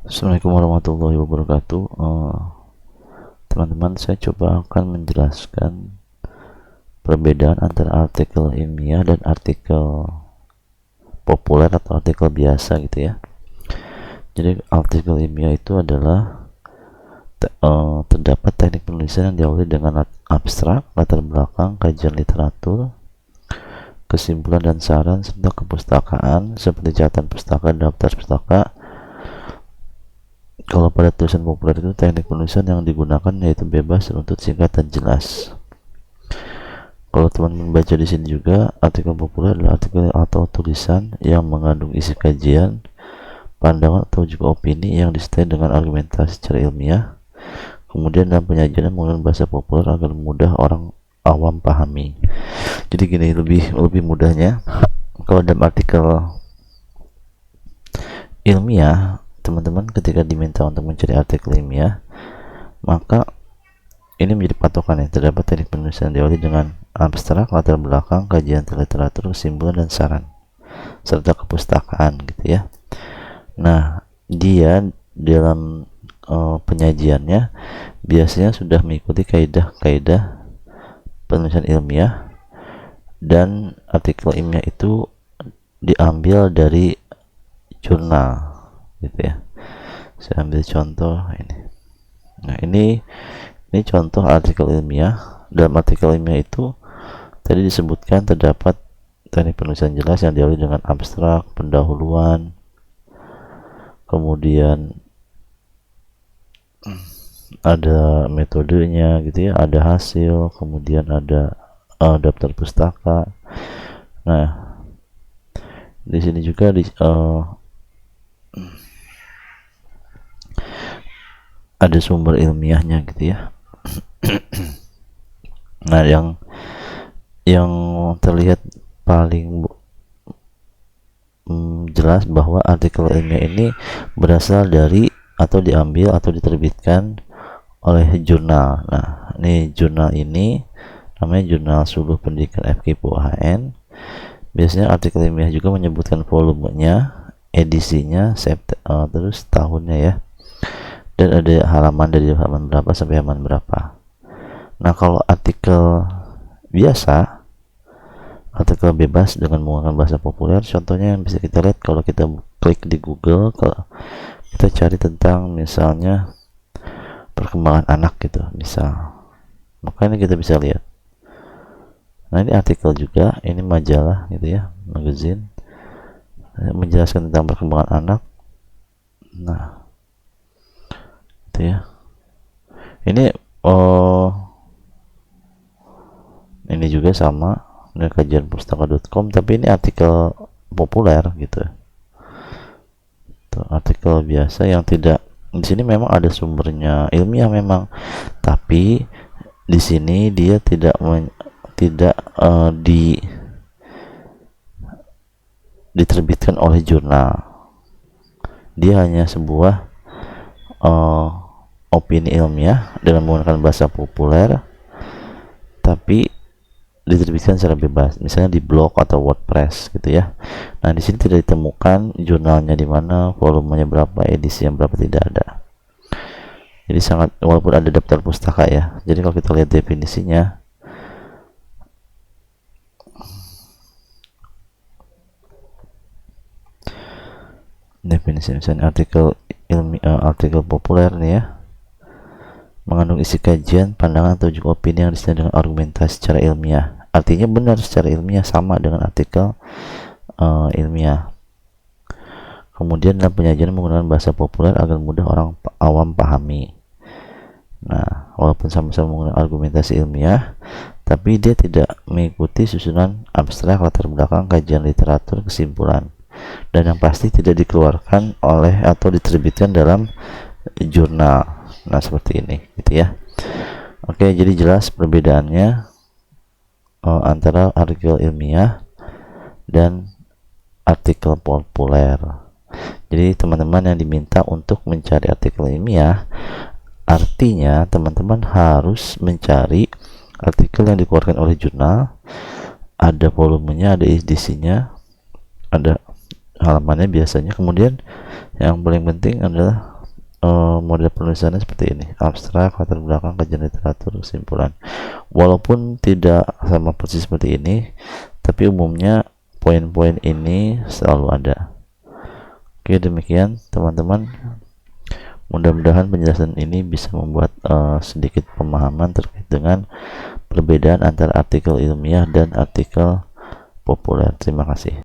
Assalamualaikum warahmatullahi wabarakatuh. Teman-teman, saya coba akan menjelaskan perbedaan antara artikel ilmiah dan artikel populer atau artikel biasa gitu ya. Jadi artikel ilmiah itu adalah terdapat teknik penulisan yang diawali dengan abstrak, latar belakang, kajian literatur, kesimpulan dan saran, serta kepustakaan seperti catatan pustaka, daftar pustaka. Kalau pada tulisan populer itu teknik penulisan yang digunakan yaitu bebas, runtut, singkat, dan jelas. Kalau teman-teman baca di sini juga, artikel populer adalah artikel atau tulisan yang mengandung isi kajian, pandangan atau juga opini yang disertai dengan argumentasi secara ilmiah. Kemudian dalam penyajian menggunakan bahasa populer agar mudah orang awam pahami. Jadi gini, lebih mudahnya, kalau dalam artikel ilmiah, teman-teman ketika diminta untuk mencari artikel ilmiah, maka ini menjadi patokan ya. Terdapat teknik penulisan diawali dengan abstrak, latar belakang, kajian literatur, kesimpulan dan saran, serta kepustakaan gitu ya. Nah, dia dalam penyajiannya biasanya sudah mengikuti kaidah-kaidah penulisan ilmiah, dan artikel ilmiah itu diambil dari jurnal gitu ya. Saya ambil contoh ini. Nah, ini contoh artikel ilmiah. Dalam artikel ilmiah itu tadi disebutkan terdapat teknik penulisan jelas yang diawali dengan abstrak, pendahuluan, kemudian ada metodenya gitu ya, ada hasil, kemudian ada daftar pustaka. Nah, di sini juga ada sumber ilmiahnya gitu ya. Nah, yang terlihat paling jelas bahwa artikel ilmiah ini berasal dari atau diambil atau diterbitkan oleh jurnal. Nah, ini jurnal ini namanya Jurnal Suluh Pendidikan FKIP UHN. Biasanya artikel ilmiah juga menyebutkan volumenya, edisinya, terus tahunnya ya, dan ada halaman dari halaman berapa sampai halaman berapa. Nah, kalau artikel biasa, artikel bebas dengan menggunakan bahasa populer, contohnya yang bisa kita lihat kalau kita klik di Google, kalau kita cari tentang misalnya perkembangan anak gitu misal, maka ini kita bisa lihat. Nah, ini artikel juga, ini majalah gitu ya, magazine menjelaskan tentang perkembangan anak. Nah, itu ya. Ini juga sama, ini kajianpustaka.com, tapi ini artikel populer gitu. Tuh, artikel biasa yang tidak, di sini memang ada sumbernya ilmiah memang, tapi di sini dia tidak diterbitkan oleh jurnal. Dia hanya sebuah opini ilmiah dengan menggunakan bahasa populer, tapi diterbitkan secara bebas, misalnya di blog atau WordPress gitu ya. Nah, di sini tidak ditemukan jurnalnya di mana, volumenya berapa, edisi yang berapa, tidak ada. Jadi sangat, walaupun ada daftar pustaka ya. Jadi kalau kita lihat definisinya, misalnya artikel ilmiah, artikel populer nih ya, mengandung isi kajian, pandangan atau juga opini yang disertai dengan argumentasi secara ilmiah. Artinya benar secara ilmiah, sama dengan artikel ilmiah. Kemudian dalam penyajian menggunakan bahasa populer agar mudah orang awam pahami. Nah, walaupun sama-sama menggunakan argumentasi ilmiah, tapi dia tidak mengikuti susunan abstrak, latar belakang, kajian literatur, kesimpulan, dan yang pasti tidak dikeluarkan oleh atau diterbitkan dalam jurnal. Nah, seperti ini gitu ya. Oke, jadi jelas perbedaannya antara artikel ilmiah dan artikel populer. Jadi teman-teman yang diminta untuk mencari artikel ilmiah, artinya teman-teman harus mencari artikel yang dikeluarkan oleh jurnal, ada volumenya, ada edisinya, ada halamannya biasanya. Kemudian yang paling penting adalah model penulisannya seperti ini: abstrak, latar belakang, kajian literatur, kesimpulan. Walaupun tidak sama persis seperti ini, tapi umumnya poin-poin ini selalu ada. Oke, demikian teman-teman. Mudah-mudahan penjelasan ini bisa membuat sedikit pemahaman terkait dengan perbedaan antara artikel ilmiah dan artikel populer. Terima kasih.